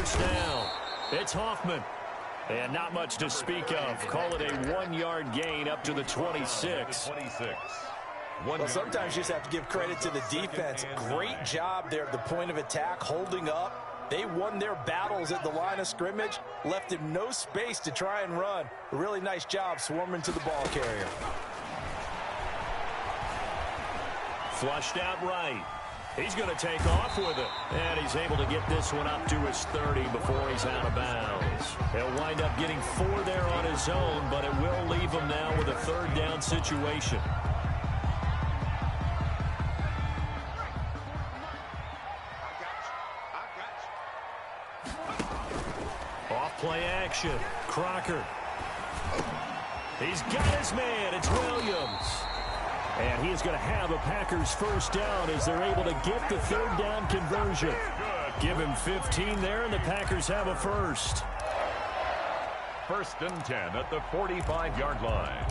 first down. It's Hoffman. And not much to speak of. Call it a 1-yard gain up to the 26. Well, sometimes you just have to give credit to the defense. Great job there at the point of attack, holding up. They won their battles at the line of scrimmage, left him no space to try and run. A really nice job swarming to the ball carrier. Flushed out right. He's going to take off with it. And he's able to get this one up to his 30 before he's out of bounds. He'll wind up getting 4 there on his own, but it will leave him now with a 3rd down situation. Off play action. Crocker. He's got his man. It's Williams. And he is going to have a Packers first down as they're able to get the 3rd down conversion. Give him 15 there, and the Packers have a first. 1st and 10 at the 45-yard line.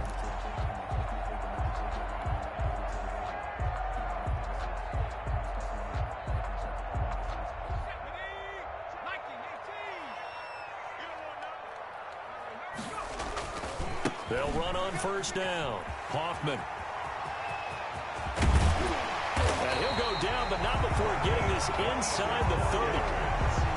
They'll run on first down. Hoffman. And he'll go down, but not before getting this inside the 30.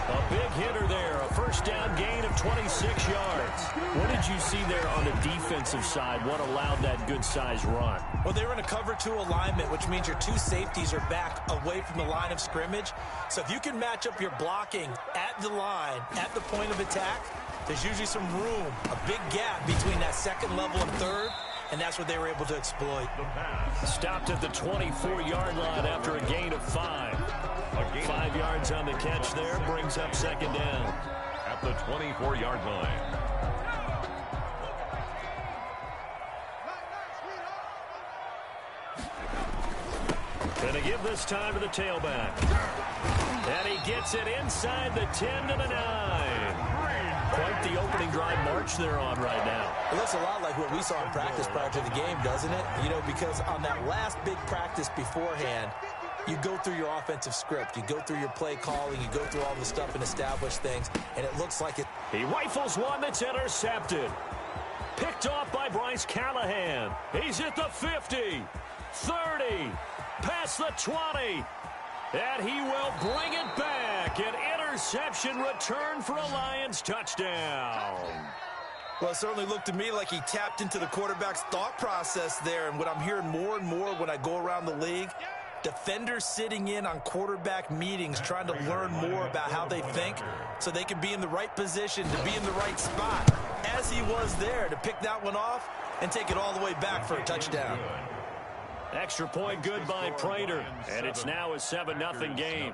A big hitter there. A first down gain of 26 yards. What did you see there on the defensive side? What allowed that good-sized run? Well, they were in a cover 2 alignment, which means your 2 safeties are back away from the line of scrimmage. So if you can match up your blocking at the line, at the point of attack, there's usually some room, a big gap between that 2nd level and 3rd, and that's what they were able to exploit. Stopped at the 24-yard line after a gain of 5. 5 yards on the catch there, brings up 2nd down. At the 24-yard line. Gonna give this time to the tailback. And he gets it inside the 10 to the 9. Quite the opening drive march they're on right now. It looks a lot like what we saw in practice prior to the game, doesn't it? You know, because on that last big practice beforehand, you go through your offensive script. You go through your play calling. You go through all the stuff and establish things, and it looks like it. He rifles one that's intercepted. Picked off by Bryce Callahan. He's at the 50, 30, past the 20. And he will bring it back. An interception return for a Lions touchdown. Well, it certainly looked to me like he tapped into the quarterback's thought process there. And what I'm hearing more and more when I go around the league, defenders sitting in on quarterback meetings trying to learn more about how they think so they can be in the right position to be in the right spot, as he was there to pick that one off and take it all the way back for a touchdown. Extra point good by Prater, and it's now a 7-0 game.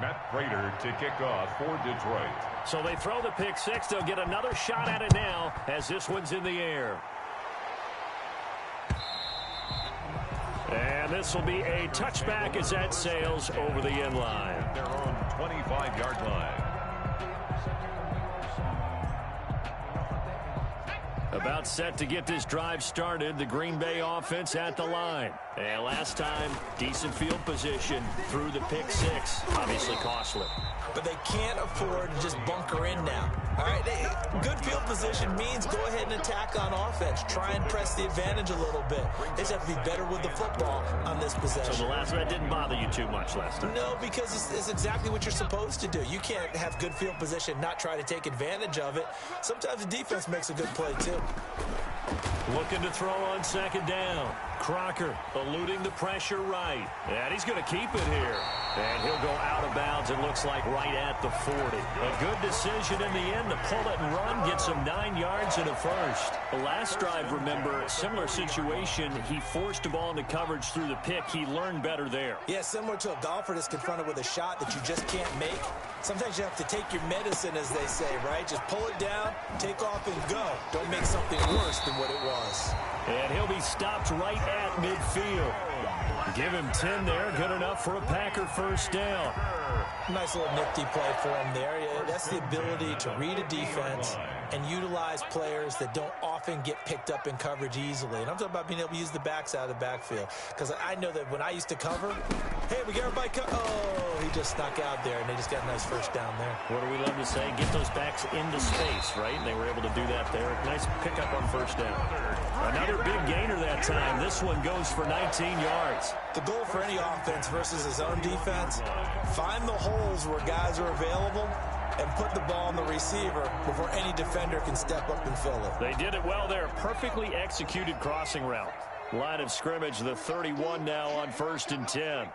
Matt Prater to kick off for Detroit. So they throw the pick 6. They'll get another shot at it now as this one's in the air. And this will be a touchback as that sails over the end line. Their own 25-yard line. About set to get this drive started. The Green Bay offense at the line. And last time, decent field position through the pick 6. Obviously costly. But they can't afford to just bunker in now. All right, good field position means go ahead and attack on offense. Try and press the advantage a little bit. They just have to be better with the football on this possession. So the last one didn't bother you too much last time? No, because it's exactly what you're supposed to do. You can't have good field position, not try to take advantage of it. Sometimes the defense makes a good play, too. Looking to throw on 2nd down. Crocker eluding the pressure right. And he's going to keep it here. And he'll go out of bounds, it looks like, right at the 40. A good decision in the end to pull it and run, get some 9 yards and a first. The last drive, remember, similar situation. He forced the ball into coverage through the pick. He learned better there. Yeah, similar to a golfer that's confronted with a shot that you just can't make. Sometimes you have to take your medicine, as they say, right? Just pull it down, take off, and go. Don't make something worse than what it was. And he'll be stopped right at midfield. Give him 10 there. Good enough for a Packer first down. Nice little nifty play for him there. Yeah, that's the ability to read a defense and utilize players that don't often get picked up in coverage easily. And I'm talking about being able to use the backs out of the backfield. Because I know that when I used to cover, hey, we get everybody oh, he just snuck out there, and they just got a nice first down there. What do we love to say? Get those backs into space, right? And they were able to do that there. Nice pickup on first down. Another big gainer that time. This one goes for 19 yards. The goal for any offense versus his own defense, find the holes where guys are available and put the ball on the receiver before any defender can step up and fill it. They did it well there. Perfectly executed crossing route. Line of scrimmage, the 31 now on 1st and 10.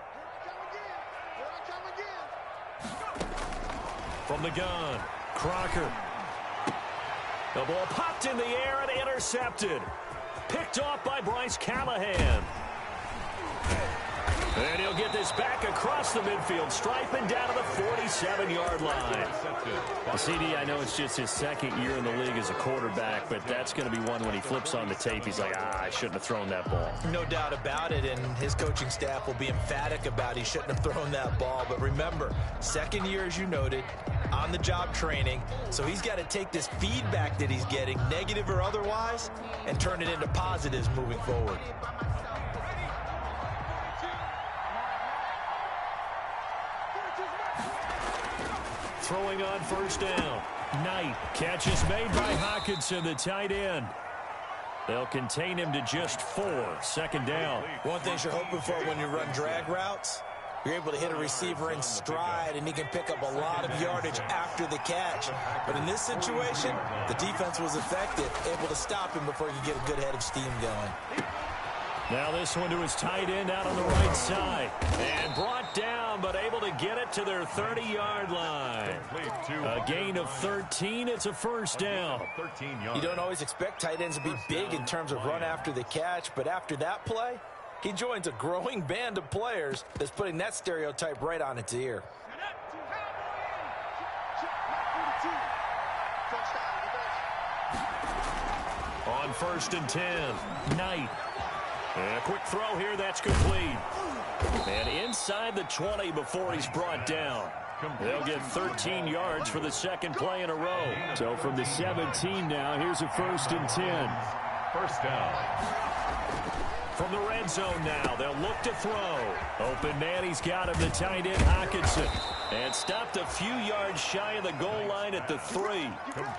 From the gun, Crocker. The ball popped in the air and intercepted. Picked off by Bryce Callahan. And he'll get this back across the midfield, striping down to the 47-yard line. The CD, I know it's just his second year in the league as a quarterback, but that's going to be one when he flips on the tape. He's like, I shouldn't have thrown that ball. No doubt about it, and his coaching staff will be emphatic about he shouldn't have thrown that ball. But remember, second year, as you noted, on-the-job training, so he's got to take this feedback that he's getting, negative or otherwise, and turn it into positives moving forward. Throwing on first down. Knight. Catch is made by Hockenson, the tight end. They'll contain him to just 4. 2nd down. One thing you're hoping for when you run drag routes, you're able to hit a receiver in stride, and he can pick up a lot of yardage after the catch. But in this situation, the defense was effective, able to stop him before he could get a good head of steam going. Now this one to his tight end out on the right side. And brought down, but able to get it to their 30-yard line. A gain of 13. It's a first down. You don't always expect tight ends to be big in terms of run after the catch, but after that play, he joins a growing band of players that's putting that stereotype right on its ear. On 1st and 10, Knight. And a quick throw here, that's complete. And inside the 20 before he's brought down. They'll get 13 yards for the second play in a row. So from the 17 now, here's a 1st and 10. First down. From the red zone now, they'll look to throw. Open man, he's got him, the tight end, Hockenson. And stopped a few yards shy of the goal line at the 3.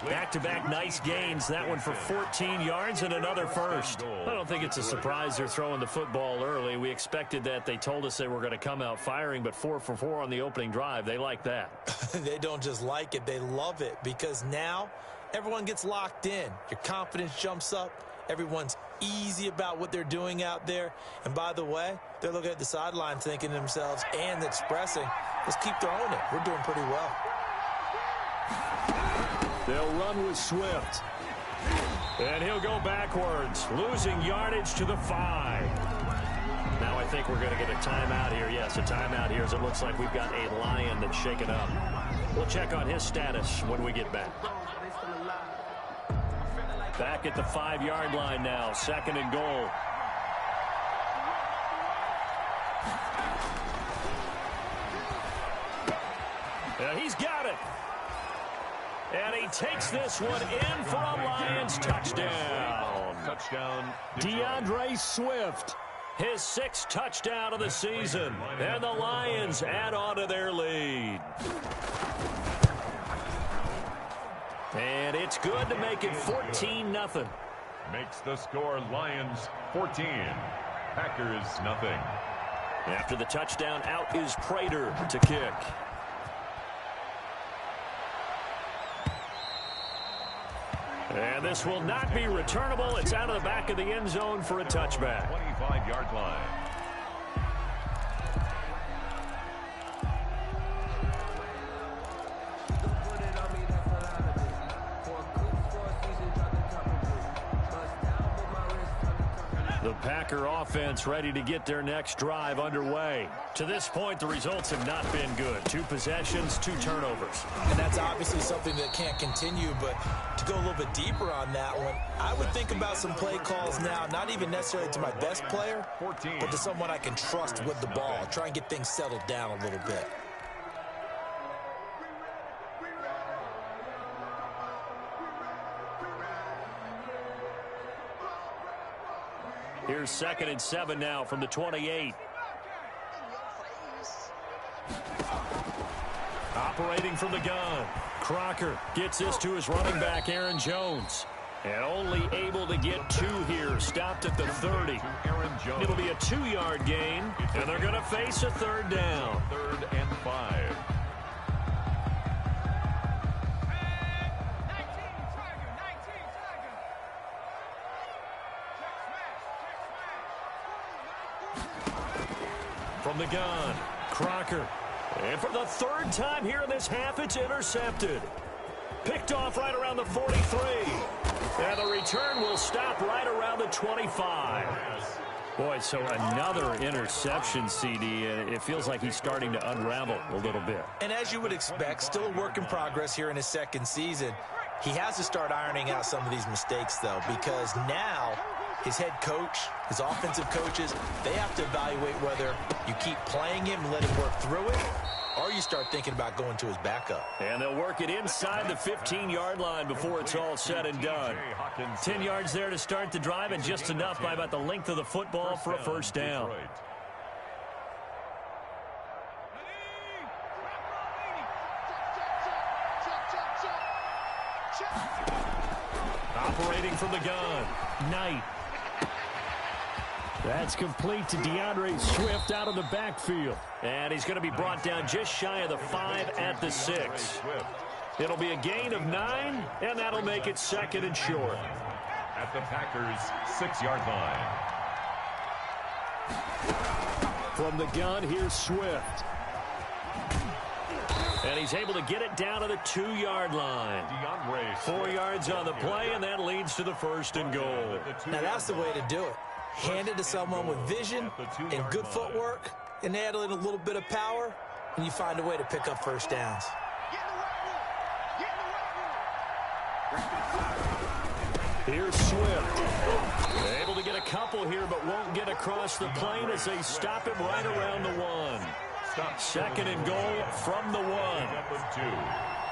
Back-to-back nice gains. That one for 14 yards and another first. I don't think it's a surprise they're throwing the football early. We expected that. They told us they were going to come out firing, but 4 for 4 on the opening drive. They like that. They don't just like it, they love it, because now everyone gets locked in. Your confidence jumps up. Everyone's easy about what they're doing out there. And by the way, they're looking at the sideline thinking to themselves and expressing, let's keep throwing it. We're doing pretty well. They'll run with Swift. And he'll go backwards, losing yardage to the 5. Now I think we're going to get a timeout here. Yes, a timeout here as it looks like we've got a Lion that's shaken up. We'll check on his status when we get back. Back at the 5-yard line now, 2nd and goal. And he's got it. And he takes this one in for a Lions touchdown. Touchdown. DeAndre Swift, his 6th touchdown of the season. And the Lions add on to their lead. And it's good to make it 14-0. Makes the score Lions 14. Packers nothing. After the touchdown, out is Prater to kick. And this will not be returnable. It's out of the back of the end zone for a touchback. 25-yard line. Packer offense ready to get their next drive underway. To this point, the results have not been good. 2 possessions, 2 turnovers. And that's obviously something that can't continue, but to go a little bit deeper on that one, I would think about some play calls now, not even necessarily to my best player, but to someone I can trust with the ball. Try and get things settled down a little bit. Here's 2nd and 7 now from the 28. Operating from the gun. Crocker gets this to his running back, Aaron Jones. And only able to get 2 here. Stopped at the 30. It'll be a 2-yard gain, and they're going to face a 3rd down. 3rd and 5. From the gun, Crocker. And for the 3rd time here in this half, it's intercepted. Picked off right around the 43. And the return will stop right around the 25. Boy, so another interception, CD, and it feels like he's starting to unravel a little bit. And as you would expect, still a work in progress here in his 2nd season. He has to start ironing out some of these mistakes, though, because now his head coach, his offensive coaches, they have to evaluate whether you keep playing him and let him work through it, or you start thinking about going to his backup. And they'll work it inside the 15-yard line before it's all said and done. 10 yards there to start the drive, and just enough by about the length of the football for a 1st down. Operating from the gun, Knight. That's complete to DeAndre Swift out of the backfield. And he's going to be brought down just shy of the 5 at the 6. It'll be a gain of 9, and that'll make it 2nd and short. At the Packers' 6-yard line. From the gun, here's Swift. And he's able to get it down to the 2-yard line. 4 yards on the play, and that leads to the 1st and goal. Now that's the way to do it. Hand it to someone with vision and good footwork, and add in a little bit of power, and you find a way to pick up 1st downs. Here's Swift. Able to get a couple here, but won't get across the plane as they stop him right around the 1. 2nd and goal from the 1.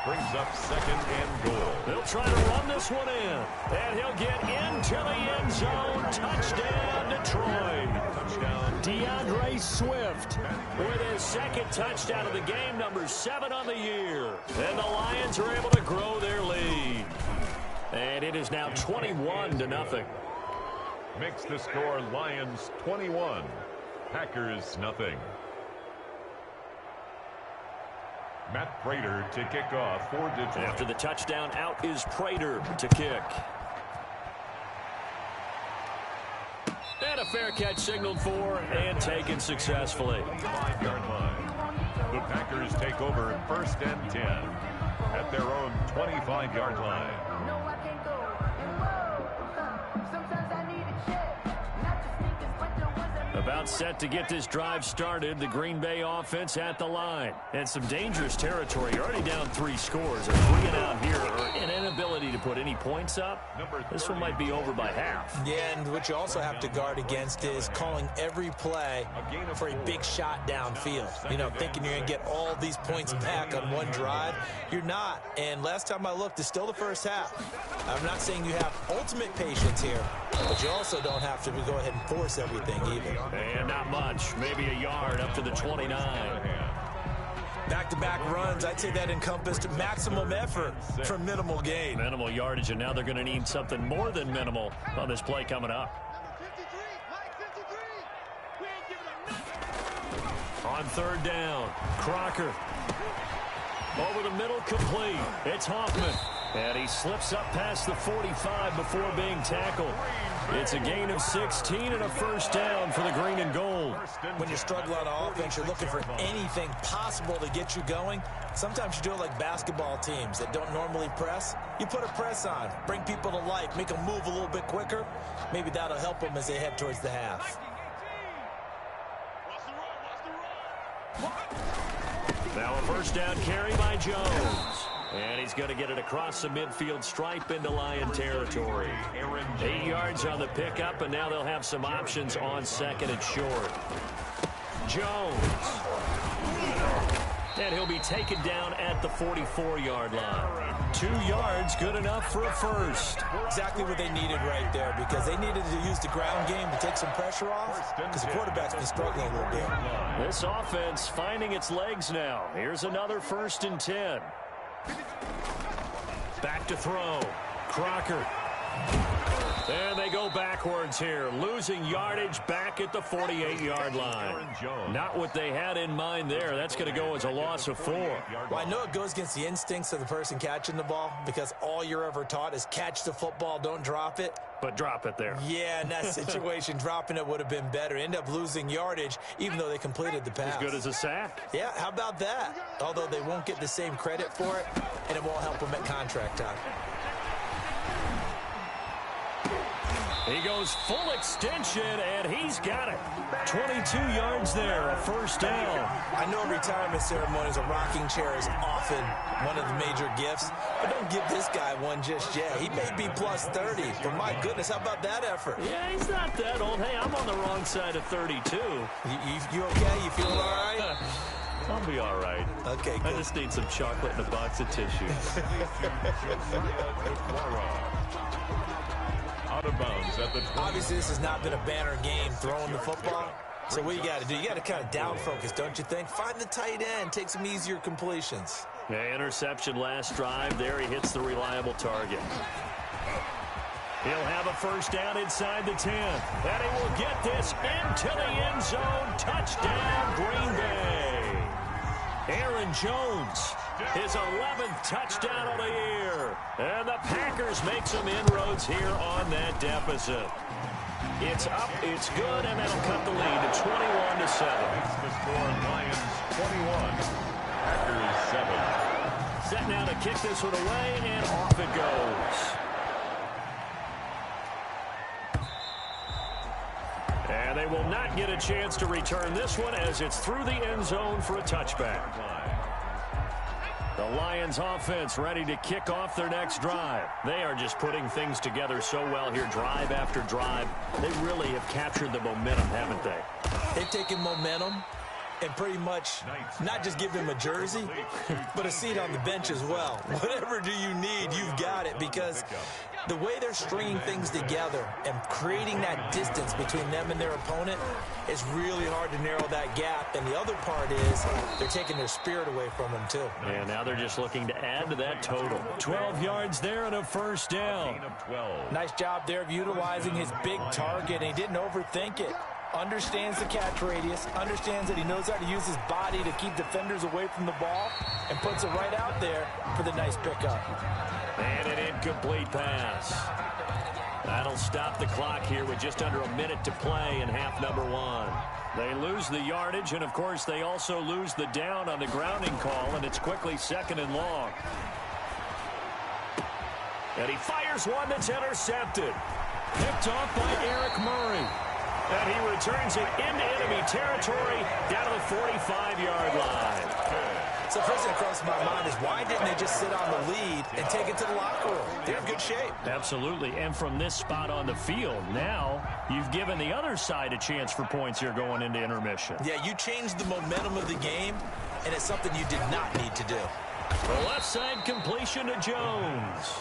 Brings up 2nd and goal. They'll try to run this one in. And he'll get into the end zone. Touchdown, Detroit. Touchdown, DeAndre Swift with his 2nd touchdown of the game, number 7 on the year. And the Lions are able to grow their lead. And it is now 21-0. Makes the score Lions 21, Packers nothing. Matt Prater to kick off for Detroit. After the touchdown, out is Prater to kick. And a fair catch signaled for and taken successfully. 5-yard line. The Packers take over 1st and 10 at their own 25-yard line. About set to get this drive started. The Green Bay offense at the line. And some dangerous territory. You're already down 3 scores. A 3-and-out here, or an inability to put any points up. This one might be over by half. Yeah, and what you also have to guard against is calling every play for a big shot downfield. You know, thinking you're going to get all these points back on one drive. You're not. And last time I looked, it's still the 1st half. I'm not saying you have ultimate patience here, but you also don't have to go ahead and force everything either. And not much. Maybe a yard up to the 29. Back-to-back runs, I'd say that encompassed maximum effort for minimal gain. Minimal yardage, and now they're going to need something more than minimal on this play coming up. On 3rd down, Crocker. Over the middle, complete. It's Hoffman. And he slips up past the 45 before being tackled. It's a gain of 16 and a first down for the green and gold. When you're struggling on offense, you're looking for anything possible to get you going. Sometimes you do it like basketball teams that don't normally press. You put a press on, bring people to life, make them move a little bit quicker. Maybe that'll help them as they head towards the half. Now a first down carry by Jones. And he's going to get it across the midfield stripe into Lion territory. 8 yards on the pickup, and now they'll have some options on second and short. Jones. And he'll be taken down at the 44-yard line. 2 yards, good enough for a first. Exactly what they needed right there, because they needed to use the ground game to take some pressure off, because the quarterback's been struggling a little bit. This offense finding its legs now. Here's another 1st and 10. Back to throw. Crocker. And they go backwards here, losing yardage back at the 48-yard line. Not what they had in mind there. That's going to go as a loss of 4. Well, I know it goes against the instincts of the person catching the ball, because all you're ever taught is catch the football, don't drop it. But drop it there. Yeah, in that situation, dropping it would have been better. End up losing yardage, even though they completed the pass. As good as a sack. Yeah, how about that? Although they won't get the same credit for it, and it won't help them at contract time. He goes full extension, and he's got it. 22 yards there, a first down. I know retirement ceremonies, a rocking chair is often one of the major gifts, but don't give this guy one just yet. He may be plus 30, but my goodness, how about that effort? Yeah, he's not that old. Hey, I'm on the wrong side of 32. You okay? You feeling all right? I'll be all right. Okay, good. I just need some chocolate and a box of tissue. Out of bounds at the 20. Obviously, this has not been a banner game throwing the football. So what you got to do, you got to kind of down focus, don't you think? Find the tight end, take some easier completions. Yeah, interception last drive. There he hits the reliable target. He'll have a first down inside the 10. And he will get this into the end zone. Touchdown, Green Bay. Aaron Jones, his 11th touchdown of the year. And the Packers make some inroads here on that deficit. It's up, it's good, and that'll cut the lead to 21-7. It's the score, Lions 21, Packers 7. Set now to kick this one away, and off it goes. And they will not get a chance to return this one as it's through the end zone for a touchback. The Lions offense ready to kick off their next drive. They are just putting things together so well here, drive after drive. They really have captured the momentum, haven't they? They've taken momentum and pretty much not just give him a jersey, but a seat on the bench as well. Whatever do you need, you've got it, because the way they're stringing things together and creating that distance between them and their opponent is really hard to narrow that gap. And the other part is they're taking their spirit away from them, too. And now they're just looking to add to that total. 12 yards there and a first down. Nice job there of utilizing his big target, and he didn't overthink it. Understands the catch radius, understands that he knows how to use his body to keep defenders away from the ball, and puts it right out there for the nice pickup. And an incomplete pass. That'll stop the clock here with just under a minute to play in half number 1. They lose the yardage, and of course they also lose the down on the grounding call, and it's quickly 2nd and long. And he fires one that's intercepted. Picked off by Eric Murray. And he returns it into enemy territory down to the 45-yard line. So first thing that comes to my mind is, why didn't they just sit on the lead and take it to the locker room? They're in good shape. Absolutely. And from this spot on the field, now you've given the other side a chance for points here going into intermission. Yeah, you changed the momentum of the game, and it's something you did not need to do. The left side completion to Jones.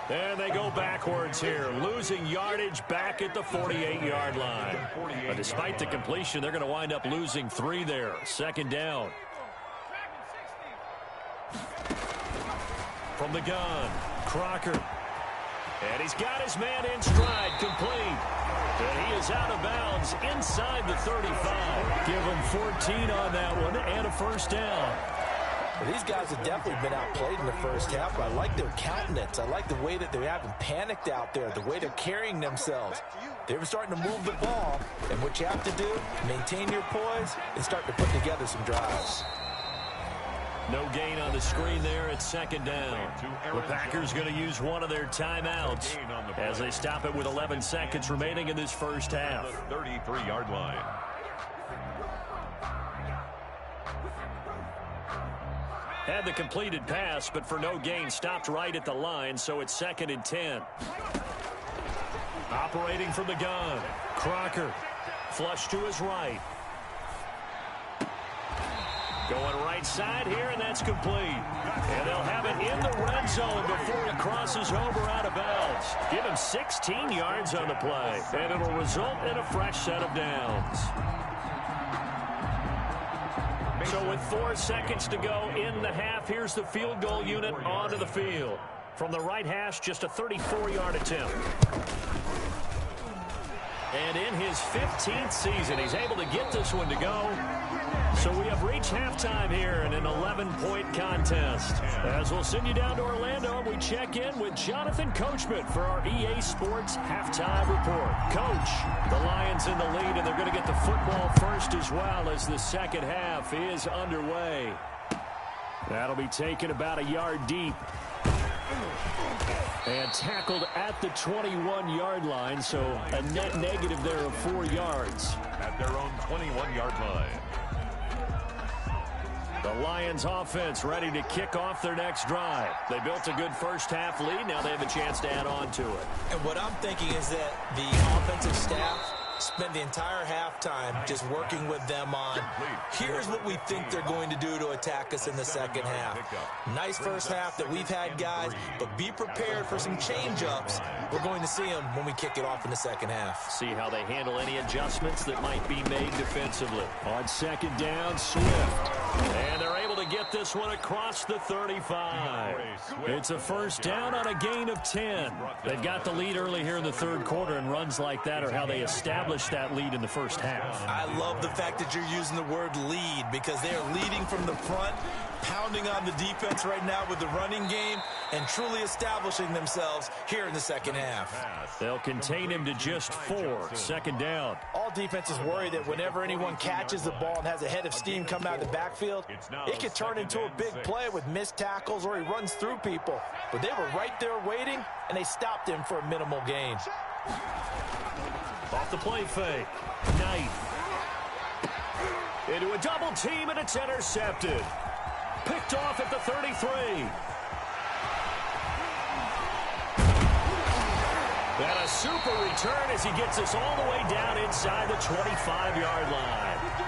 And they go backwards here, losing yardage back at the 48-yard line. But despite the completion, they're going to wind up losing 3 there. 2nd down. From the gun, Crocker. And he's got his man in stride, complete. And he is out of bounds inside the 35. Give him 14 on that one and a first down. Well, these guys have definitely been outplayed in the first half, but I like their countenance. I like the way that they haven't panicked out there, the way they're carrying themselves. They're starting to move the ball, and what you have to do, maintain your poise and start to put together some drives. No gain on the screen there at second down. The Packers going to use one of their timeouts as they stop it with 11 seconds remaining in this first half. 33-yard line. Had the completed pass, but for no gain, stopped right at the line, so it's 2nd and 10. Operating from the gun, Crocker. Flush to his right. Going right side here, and that's complete. And they'll have it in the red zone before it crosses over out of bounds. Give him 16 yards on the play, and it'll result in a fresh set of downs. So with 4 seconds to go in the half, here's the field goal unit onto the field. From the right hash, just a 34-yard attempt. And in his 15th season, he's able to get this one to go. So we have reached halftime here in an 11-point contest. As we'll send you down to Orlando, and we check in with Jonathan Coachman for our EA Sports Halftime Report. Coach, the Lions in the lead, and they're going to get the football first as well as the second half is underway. That'll be taken about a yard deep. And tackled at the 21-yard line, so a net negative there of 4 yards. At their own 21-yard line. The Lions offense ready to kick off their next drive. They built a good first half lead. Now they have a chance to add on to it. And what I'm thinking is that the offensive staff spent the entire halftime just working with them on, here's what we think they're going to do to attack us in the second half. Nice first half that we've had, guys, but be prepared for some change-ups. We're going to see them when we kick it off in the second half. See how they handle any adjustments that might be made defensively. On second down, Swift. And they're able to get this one across the 35. It's a first down on a gain of 10. They've got the lead early here in the third quarter, and runs like that are how they establish that lead in the first half. I love the fact that you're using the word lead, because they are leading from the front, pounding on the defense right now with the running game, and truly establishing themselves here in the second half. They'll contain him to just 4. Second down. All defenses worry that whenever anyone catches the ball and has a head of steam come out of the backfield, it could turn into a big play with missed tackles or he runs through people. But they were right there waiting, and they stopped him for a minimal gain. Off the play fake. Knight. Into a double team, and it's intercepted. Picked off at the 33. And a super return as he gets us all the way down inside the 25-yard line.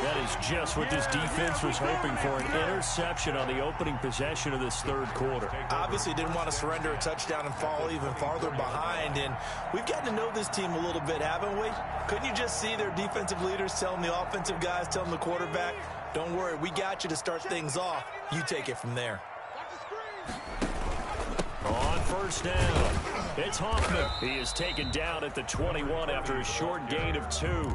That is just what this defense was hoping for, an interception on the opening possession of this third quarter. Obviously didn't want to surrender a touchdown and fall even farther behind, and we've gotten to know this team a little bit, haven't we? Couldn't you just see their defensive leaders telling the offensive guys, telling the quarterback, don't worry, we got you to start things off. You take it from there. On first down, it's Hoffman. He is taken down at the 21 after a short gain of 2.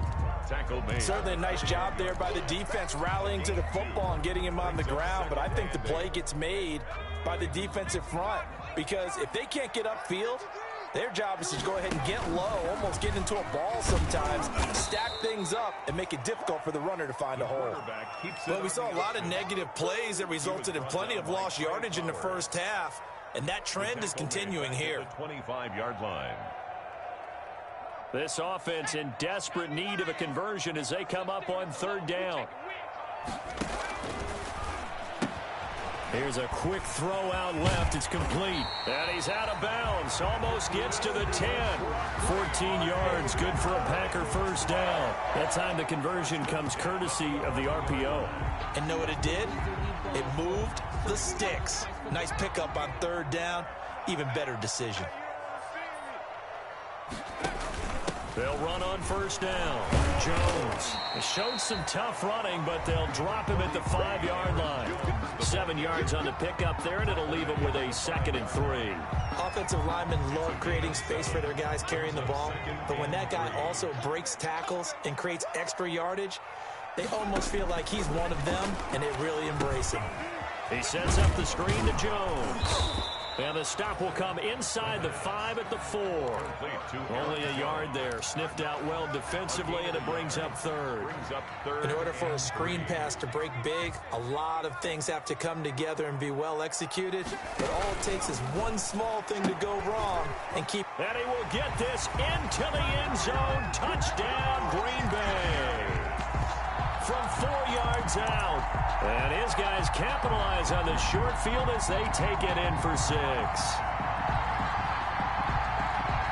Certainly a nice job there by the defense rallying to the football and getting him on the ground, but I think the play gets made by the defensive front, because if they can't get upfield, their job is to go ahead and get low, almost get into a ball sometimes, stack things up, and make it difficult for the runner to find a hole. Well, we saw a lot of negative plays that resulted in plenty of lost yardage in the first half, and that trend is continuing here. 25-yard line. This offense in desperate need of a conversion as they come up on third down. Here's a quick throw out left. It's complete. And he's out of bounds. Almost gets to the 10. 14 yards. Good for a Packer first down. That time the conversion comes courtesy of the RPO. And know what it did? It moved the sticks. Nice pickup on third down. Even better decision. They'll run on first down. Jones showed some tough running, but they'll drop him at the 5-yard line. 7 yards on the pickup there, and it'll leave him with a 2nd and 3. Offensive linemen love creating space for their guys carrying the ball, but when that guy also breaks tackles and creates extra yardage, they almost feel like he's one of them, and they really embrace him. He sets up the screen to Jones. And the stop will come inside the 5 at the 4. Only a yard there. Sniffed out well defensively, and it brings up third. In order for a screen pass to break big, a lot of things have to come together and be well executed. But all it takes is one small thing to go wrong and keep. And he will get this into the end zone. Touchdown, Green Bay. From 4 yards out. And his guys capitalize on the short field as they take it in for 6.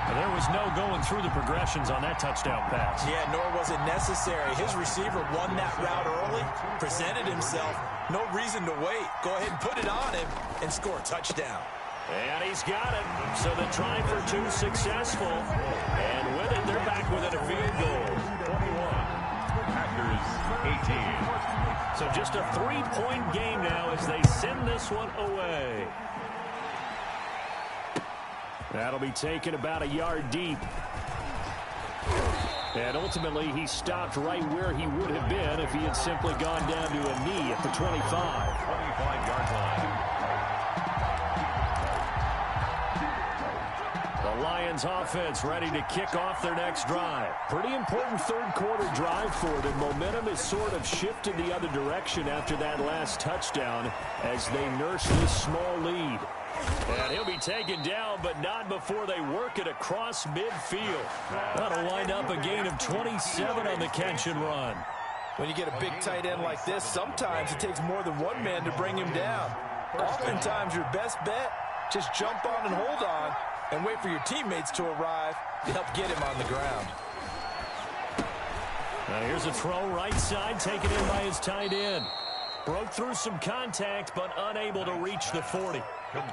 And there was no going through the progressions on that touchdown pass. Yeah, nor was it necessary. His receiver won that route early, presented himself. No reason to wait. Go ahead and put it on him and score a touchdown. And he's got it. So the try for 2 successful. And with it, they're back within a field goal. 18. So just a 3-point game now as they send this one away. That'll be taken about a yard deep. And ultimately, he stopped right where he would have been if he had simply gone down to a knee at the 25. 25-yard line. The Lions offense ready to kick off their next drive. Pretty important third quarter drive for them. Momentum has sort of shifted the other direction after that last touchdown as they nurse this small lead. And he'll be taken down, but not before they work it across midfield. That'll wind up a gain of 27 on the catch and run. When you get a big tight end like this, sometimes it takes more than one man to bring him down. Oftentimes your best bet, just jump on and hold on and wait for your teammates to arrive to help get him on the ground. Now here's a throw right side, taken in by his tight end. Broke through some contact, but unable to reach the 40.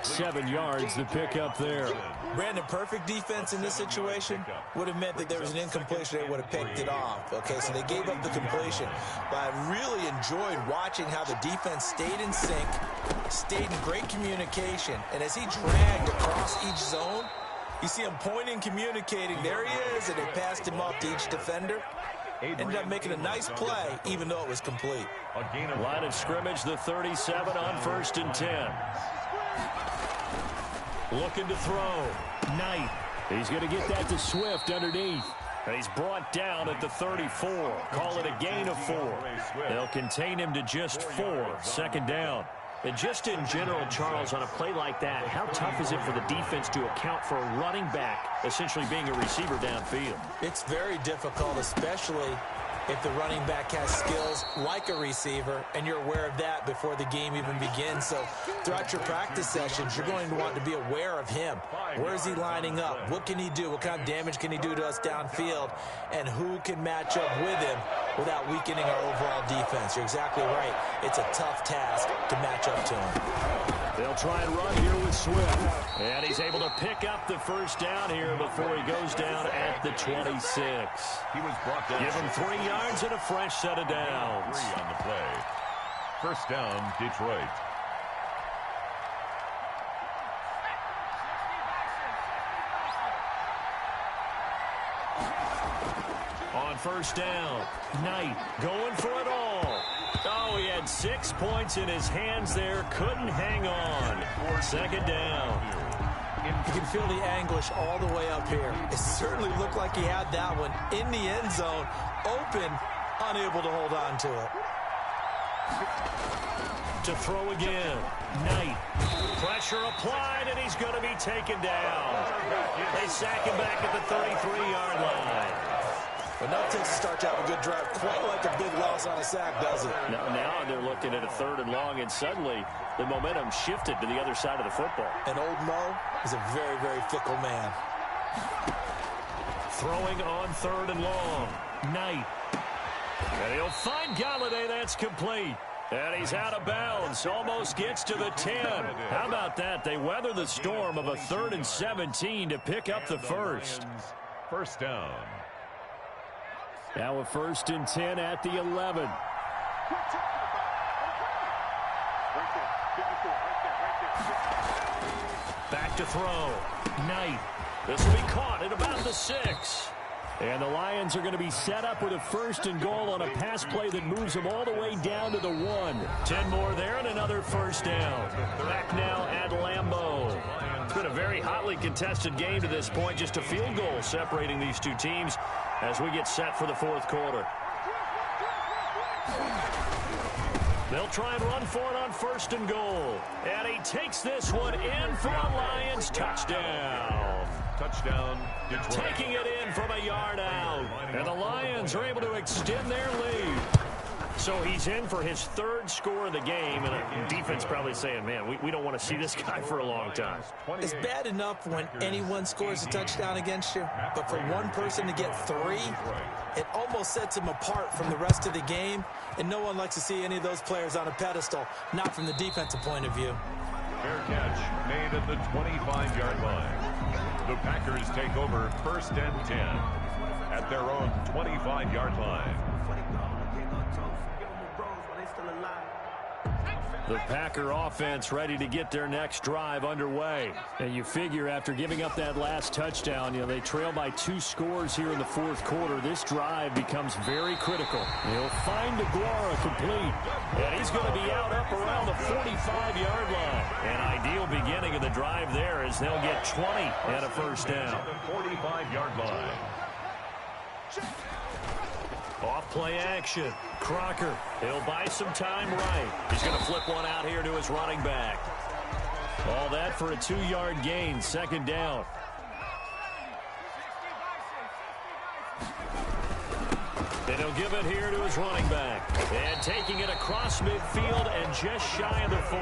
7 yards the pick up there. Brandon, perfect defense in this situation would have meant that there was an incompletion. They would have picked it off. Okay, so they gave up the completion. But I really enjoyed watching how the defense stayed in sync, stayed in great communication. And as he dragged across each zone, you see him pointing, communicating. There he is, and they passed him off to each defender. Ended up making a nice play, even though it was complete. Line of scrimmage, the 37 on 1st and 10. Looking to throw. Knight. He's going to get that to Swift underneath. And he's brought down at the 34. Call it a gain of 4. They'll contain him to just 4. Second down. And just in general, Charles, on a play like that, how tough is it for the defense to account for a running back essentially being a receiver downfield? It's very difficult, especially if the running back has skills like a receiver, and you're aware of that before the game even begins. So throughout your practice sessions, you're going to want to be aware of him. Where is he lining up? What can he do? What kind of damage can he do to us downfield? And who can match up with him without weakening our overall defense? You're exactly right. It's a tough task to match up to him. They'll try and run here with Swift. And he's able to pick up the first down here before he goes down at the 26. He was brought down. Give him 3 yards and a fresh set of downs. 3 on the play. First down, Detroit. On first down, Knight going for it all. Oh, he had 6 points in his hands there. Couldn't hang on. Second down. You can feel the anguish all the way up here. It certainly looked like he had that one in the end zone, open, unable to hold on to it. To throw again. Knight. Pressure applied, and he's going to be taken down. They sack him back at the 33-yard line. But nothing starts out a good drive quite like a big loss on a sack, does it? Now they're looking at a 3rd and long, and suddenly the momentum shifted to the other side of the football. And old Mo is a very, very fickle man. Throwing on 3rd and long. Knight. And he'll find Galladay. That's complete. And he's out of bounds. Almost gets to the 10. How about that? They weather the storm of a 3rd and 17 to pick up the first. First down. Now a 1st and 10 at the 11. Back to throw. Knight. This will be caught at about the 6. And the Lions are going to be set up with a 1st and goal on a pass play that moves them all the way down to the 1. 10 more there and another another first down. Back now at Lambeau. It's been a very hotly contested game to this point. Just a field goal separating these two teams as we get set for the fourth quarter. They'll try and run for it on first and goal. And he takes this one in for a Lions touchdown. Touchdown, Detroit. Taking it in from a yard out. And the Lions are able to extend their lead. So he's in for his third score of the game, and the defense probably saying, man, we don't want to see this guy for a long time. It's bad enough when anyone scores a touchdown against you, but for one person to get 3, it almost sets him apart from the rest of the game, and no one likes to see any of those players on a pedestal, not from the defensive point of view. Fair catch made at the 25-yard line. The Packers take over first and 10 at their own 25-yard line. The Packer offense ready to get their next drive underway. And you figure after giving up that last touchdown, they trail by 2 scores here in the fourth quarter. This drive becomes very critical. He'll find DeGuara complete. And he's going to be out up around the 45-yard line. An ideal beginning of the drive there as they'll get 20 and a first down. 45-yard line. Off play action. Crocker, he'll buy some time right. He's going to flip one out here to his running back. All that for a 2-yard gain, second down. And he'll give it here to his running back. And taking it across midfield and just shy of the 40.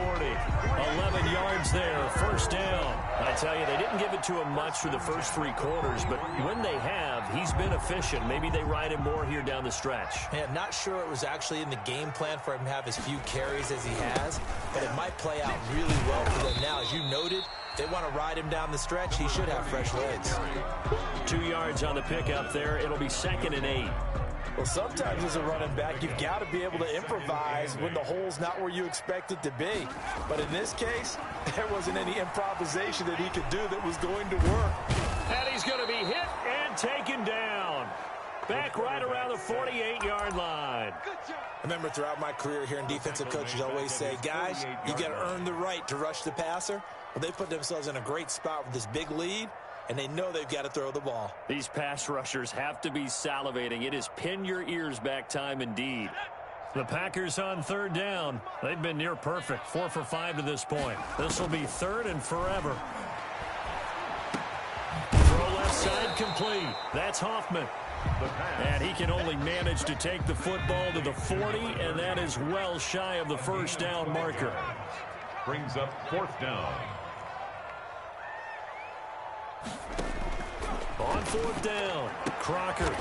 11 yards there, first down. I tell you, they didn't give it to him much for the first 3 quarters, but when they have, he's been efficient. Maybe they ride him more here down the stretch. Yeah, not sure it was actually in the game plan for him to have as few carries as he has, but it might play out really well for them now. As you noted, they want to ride him down the stretch. He should have fresh legs. 2 yards on the pickup there. It'll be 2nd and 8. Well, sometimes as a running back, you've got to be able to improvise when the hole's not where you expect it to be. But in this case, there wasn't any improvisation that he could do that was going to work. And he's going to be hit and taken down. Back right around the 48-yard line. I remember throughout my career hearing defensive coaches always say, guys, you got to earn the right to rush the passer. Well, they put themselves in a great spot with this big lead, and they know they've got to throw the ball. These pass rushers have to be salivating. It is pin your ears back time indeed. The Packers on third down. They've been near perfect, 4 for 5 to this point. This will be 3rd and forever. Throw left side complete. That's Hoffman. And he can only manage to take the football to the 40, and that is well shy of the first down marker. Brings up 4th down. On 4th down, Crocker.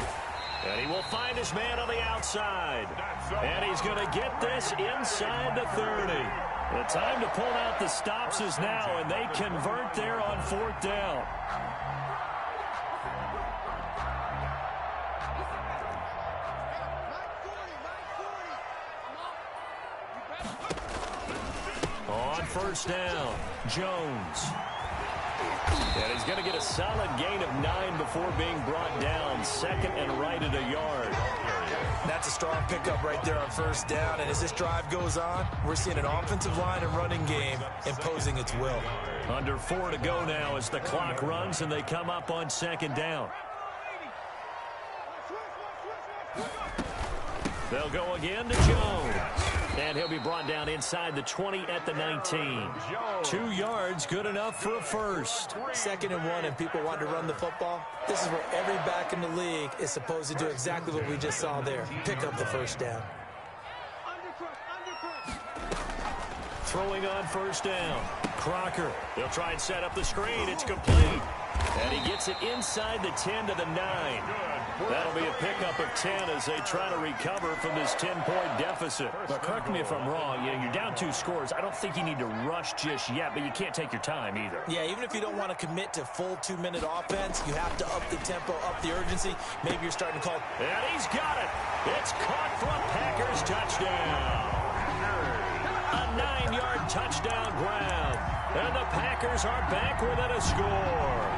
And he will find his man on the outside. And he's going to get this inside the 30. The time to pull out the stops is now, and they convert there on 4th down. On first down, Jones. And he's going to get a solid gain of 9 before being brought down. 2nd and right at a yard. That's a strong pickup right there on first down. And as this drive goes on, we're seeing an offensive line and running game imposing its will. Under 4 to go now as the clock runs and they come up on 2nd down. They'll go again to Jones. And he'll be brought down inside the 20 at the 19. 2 yards, good enough for a first. 2nd and 1, and people want to run the football. This is where every back in the league is supposed to do exactly what we just saw there. Pick up the first down. Throwing on first down. Crocker. They'll try and set up the screen. It's complete. And he gets it inside the 10 to the 9. That'll be a pickup of 10 as they try to recover from this 10-point deficit. But correct me if I'm wrong. You're down 2 scores. I don't think you need to rush just yet, but you can't take your time either. Yeah, even if you don't want to commit to full 2-minute offense, you have to up the tempo, up the urgency. Maybe you're starting to call. And he's got it. It's caught for a Packers touchdown. A 9-yard touchdown grab. And the Packers are back within a score.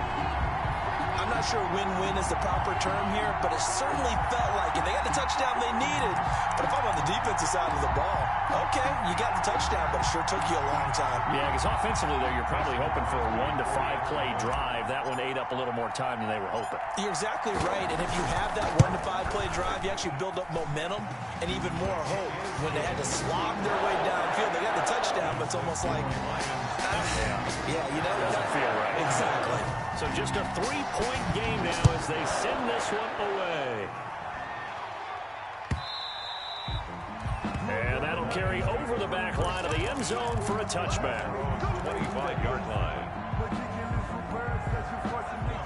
I I'm not sure win-win is the proper term here, but it certainly felt like it. They got the touchdown they needed. But if I'm on the defensive side of the ball, okay, you got the touchdown, but it sure took you a long time. Yeah, because offensively there, you're probably hoping for a 1 to 5 play drive. That one ate up a little more time than they were hoping. You're exactly right, and if you have that 1 to 5 play drive, you actually build up momentum and even more hope. When they had to slog their way downfield, they got the touchdown, but it's almost like, yeah, you know, doesn't feel right. Exactly. So just a 3-point game now as they send this one away. And that'll carry over the back line of the end zone for a touchback. 25-yard line.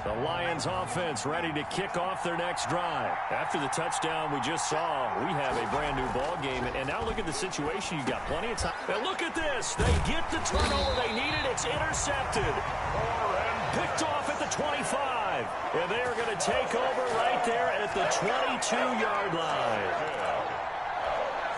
The Lions offense ready to kick off their next drive. After the touchdown we just saw, we have a brand new ball game. And now look at the situation. You got plenty of time. And look at this. They get the turnover they needed. It's intercepted. Picked off at the 25. And they're going to take over right there at the 22-yard line.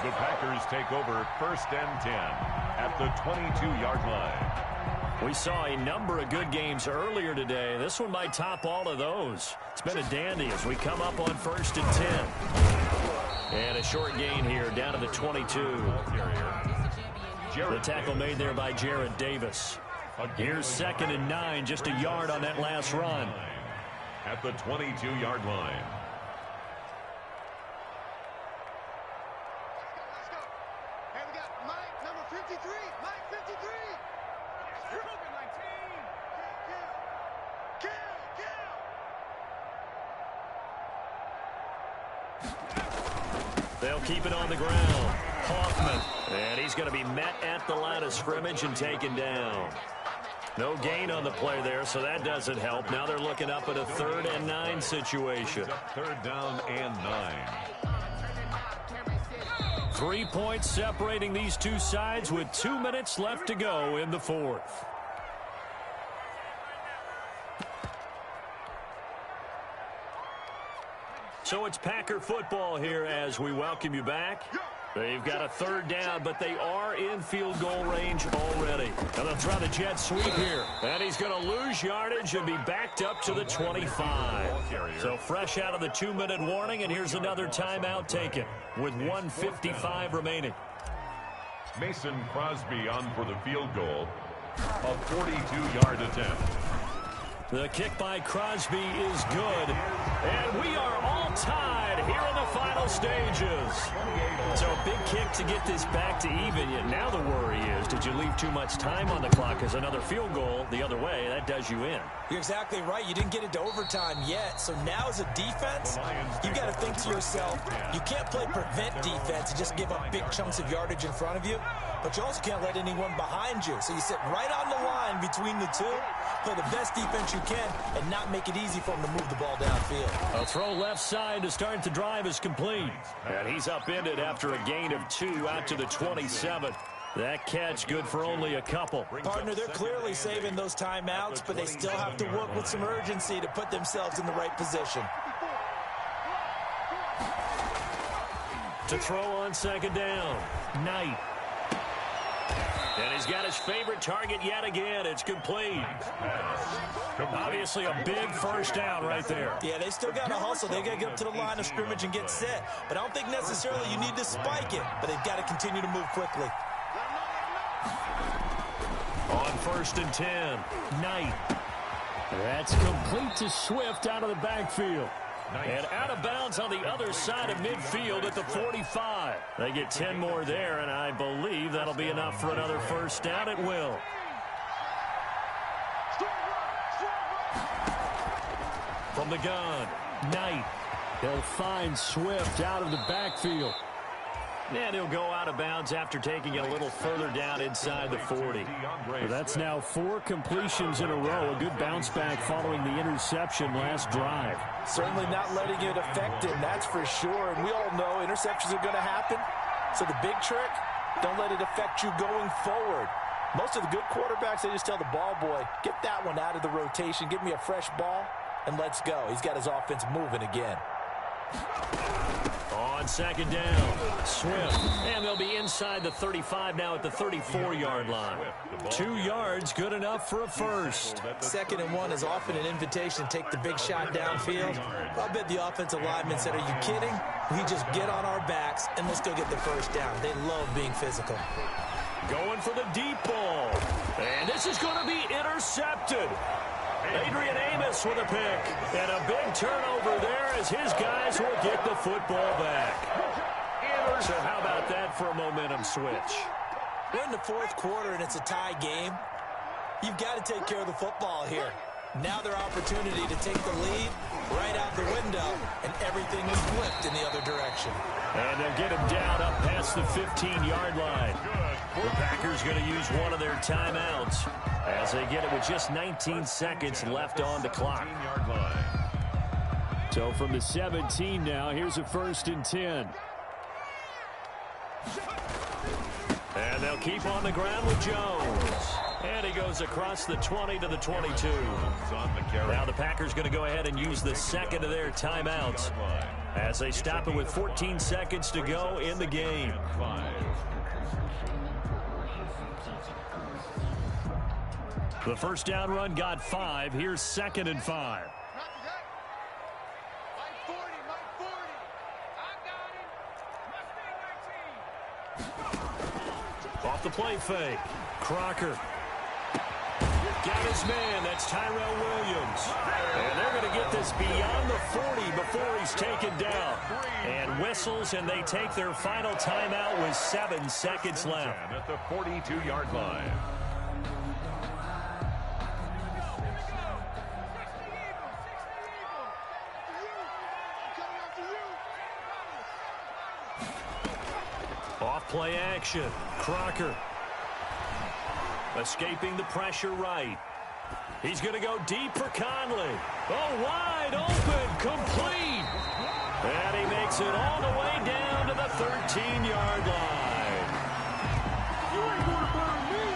The Packers take over 1st and 10 at the 22-yard line. We saw a number of good games earlier today. This one might top all of those. It's been a dandy as we come up on 1st and 10. And a short gain here down to the 22. The tackle made there by Jared Davis. Here's 2nd and 9, just a yard on that last run. At the 22-yard line. They'll keep it on the ground. Hoffman. And he's going to be met at the line of scrimmage and taken down. No gain on the play there, so that doesn't help. Now they're looking up at a 3rd and 9 situation. 3rd down and 9. 3 points separating these two sides with 2 minutes left to go in the 4th. So it's Packer football here as we welcome you back. They've got a 3rd down, but they are in field goal range already. And they'll try the jet sweep here. And he's going to lose yardage and be backed up to the 25. So fresh out of the 2-minute warning, and here's another timeout taken with 1:55 remaining. Mason Crosby on for the field goal. A 42-yard attempt. The kick by Crosby is good. And we are all tied here in the final stages. So a big kick to get this back to even. Yet now the worry is, did you leave too much time on the clock? As another field goal the other way, that does you in. You're exactly right. You didn't get it to overtime yet. So now as a defense, you got to think to yourself, you can't play prevent defense and just give up big chunks of yardage in front of you. But you also can't let anyone behind you. So you sit right on the line between the two, play the best defense you can, and not make it easy for them to move the ball downfield. A throw left side to start the drive is complete. And he's upended after a gain of 2 out to the 27. That catch good for only a couple. Partner, they're clearly saving those timeouts, but they still have to work with some urgency to put themselves in the right position. To throw on 2nd down, Knight. And he's got his favorite target yet again. It's complete. Obviously a big 1st down right there. Yeah, they still got to hustle. They got to get up to the line of scrimmage and get set. But I don't think necessarily you need to spike it. But they've got to continue to move quickly. On 1st and 10, Knight. That's complete to Swift out of the backfield. And out of bounds on the other side of midfield at the 45. They get 10 more there, and I believe that'll be enough for another 1st down. It will. From the gun, Knight. He'll find Swift out of the backfield. And he'll go out of bounds after taking it a little further down inside the 40. Well, that's now 4 completions in a row. A good bounce back following the interception last drive. Certainly not letting it affect him, that's for sure. And we all know interceptions are going to happen. So the big trick, don't let it affect you going forward. Most of the good quarterbacks, they just tell the ball boy, get that one out of the rotation, give me a fresh ball, and let's go. He's got his offense moving again. On second down, Swift. And they'll be inside the 35 now at the 34-yard line. 2 yards, good enough for a first. 2nd and 1 is often an invitation to take the big shot downfield. I bet the offensive lineman said, are you kidding? We just get on our backs and let's go get the first down. They love being physical. Going for the deep ball. And this is going to be intercepted. Adrian Amos with a pick. And a big turnover there as his guys will get the football back. So how about that for a momentum switch? We're in the 4th quarter and it's a tie game. You've got to take care of the football here. Now their opportunity to take the lead right out the window, and everything is flipped in the other direction. And they'll get him down up past the 15-yard line. The Packers going to use one of their timeouts as they get it with just 19 seconds left on the clock. So from the 17 now, here's a 1st and 10. And they'll keep on the ground with Jones. And he goes across the 20 to the 22. Now the Packers going to go ahead and use the 2nd of their timeouts as they stop it with 14 seconds to go in the game. The first down run got 5. Here's 2nd and 5. Off the play fake. Crocker. Got his man. That's Tyrell Williams. And they're going to get this beyond the 40 before he's taken down. And whistles, and they take their final timeout with 7 seconds left. At the 42-yard line. Off play action. Crocker. Escaping the pressure right. He's going to go deep for Conley. Oh, wide open. Complete. And he makes it all the way down to the 13-yard line. You ain't going to burn me.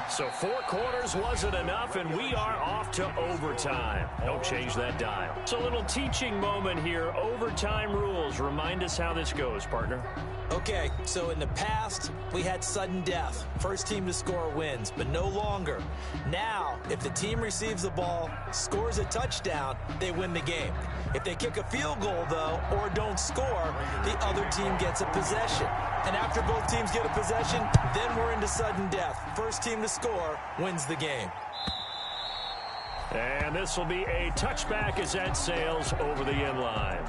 So 4 quarters wasn't enough, and we are off to overtime. Don't change that dial. It's a little teaching moment here. Overtime rules. Remind us how this goes, partner. Okay, so in the past, we had sudden death. First team to score wins, but no longer. Now, if the team receives the ball, scores a touchdown, they win the game. If they kick a field goal, though, or don't score, the other team gets a possession. And after both teams get a possession, then we're into sudden death. First team to score wins the game. And this will be a touchback as that sails over the end line.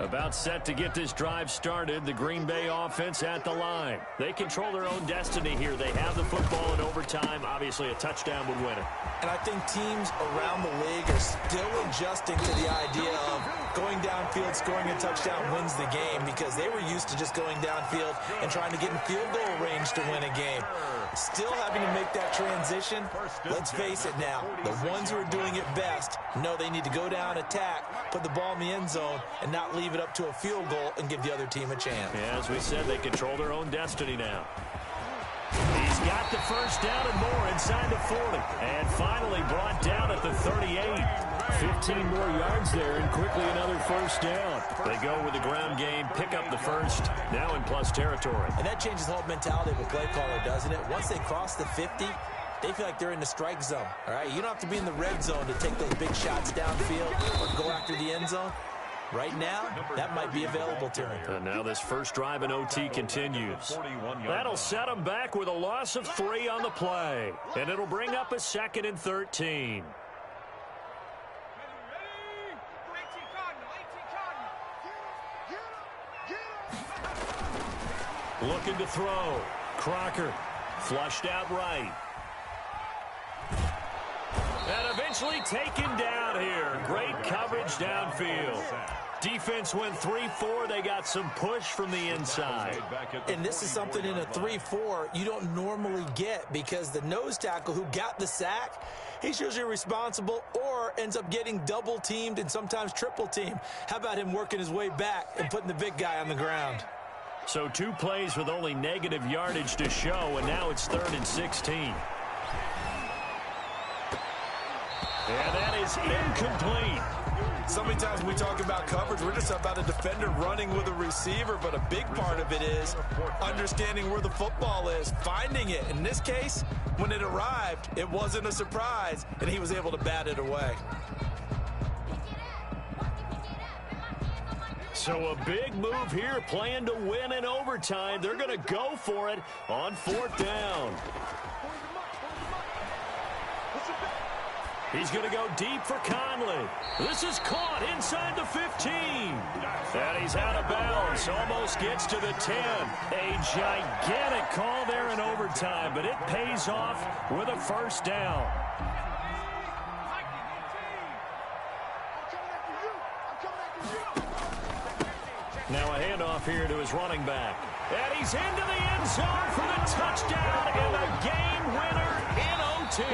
About set to get this drive started. The Green Bay offense at the line. They control their own destiny here. They have the football in overtime. Obviously, a touchdown would win it. And I think teams around the league are still adjusting to the idea of going downfield, scoring a touchdown wins the game, because they were used to just going downfield and trying to get in field goal range to win a game. Still having to make that transition. Let's face it now, the ones who are doing it best know they need to go down, attack, put the ball in the end zone, and not leave it up to a field goal and give the other team a chance. Yeah, as we said, they control their own destiny now. He's got the first down and more inside the 40. And finally brought down at the 38. 15 more yards there, and quickly another first down. They go with the ground game, pick up the first, now in plus territory. And that changes the whole mentality of a play caller, doesn't it? Once they cross the 50, they feel like they're in the strike zone. All right, you don't have to be in the red zone to take those big shots downfield or go after the end zone. Right now, that might be available to him. And now this first drive in OT continues. That'll set them back with a loss of 3 on the play. And it'll bring up a 2nd and 13. Looking to throw. Crocker flushed out right. And eventually taken down here. Great coverage downfield. Defense went 3-4. They got some push from the inside. And this is something in a 3-4 you don't normally get, because the nose tackle who got the sack, he's usually responsible or ends up getting double teamed and sometimes triple teamed. How about him working his way back and putting the big guy on the ground? So 2 plays with only negative yardage to show, and now it's 3rd and 16. And that is incomplete. So many times when we talk about coverage, we're just about a defender running with a receiver, but a big part of it is understanding where the football is, finding it. In this case, when it arrived, it wasn't a surprise, and he was able to bat it away. So a big move here, playing to win in overtime. They're going to go for it on 4th down. He's going to go deep for Conley. This is caught inside the 15. And he's out of bounds. Almost gets to the 10. A gigantic call there in overtime, but it pays off with a 1st down. Now a handoff here to his running back. And he's into the end zone for the touchdown and the game winner in OT.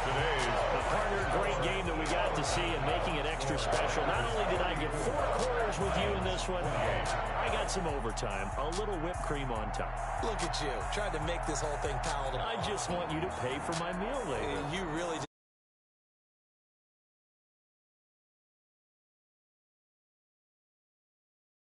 A partner, great game that we got to see and making it extra special. Not only did I get 4 quarters with you in this one, I got some overtime, a little whipped cream on top. Look at you, trying to make this whole thing palatable. I just want you to pay for my meal later. You really